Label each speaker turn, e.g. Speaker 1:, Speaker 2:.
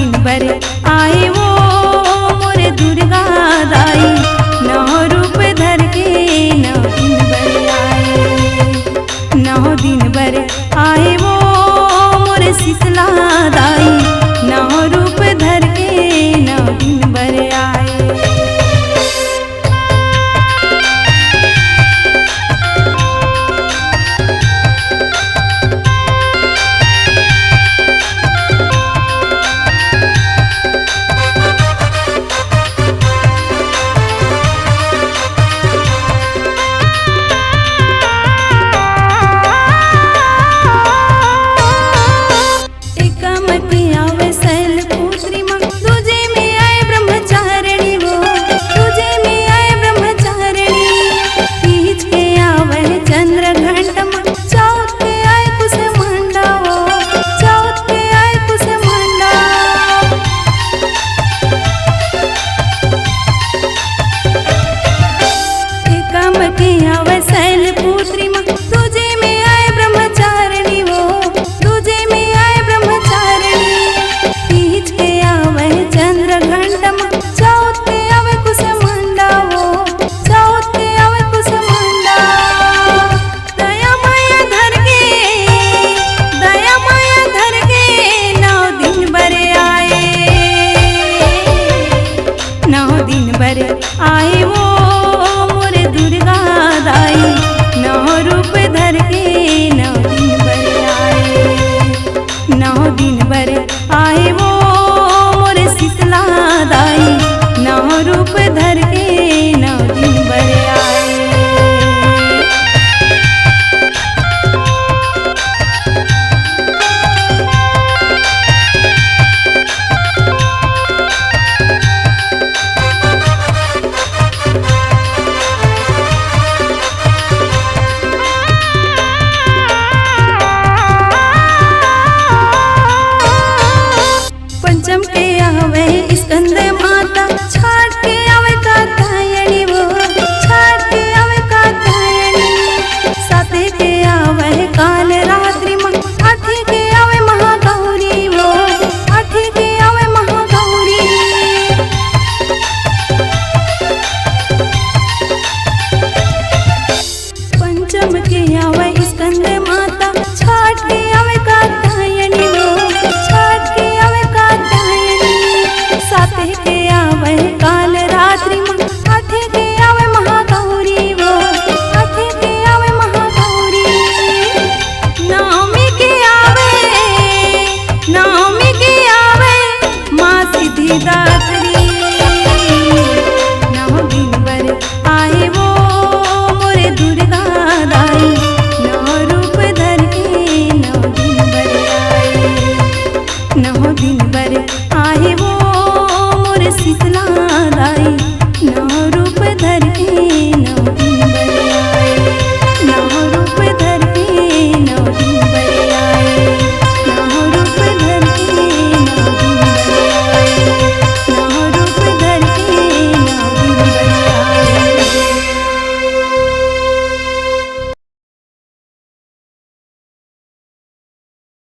Speaker 1: दिन भर आए वो मोरे दुर्गा दाई, 9 रूप धर के 9 दिन भर आए। 9 दिन भर आए वो मोरे शीतला दाई, 9 रूप धर के 9 दिन भर आए। आए वो मोरे दुर्गा दाई, 9 रूप धर के 9 दिन भर आए। 9 दिन भर आए वो मोरे शीतला दाई, 9 रूप धर के 9 दिन भर आए। पंचम के आवे स्कंद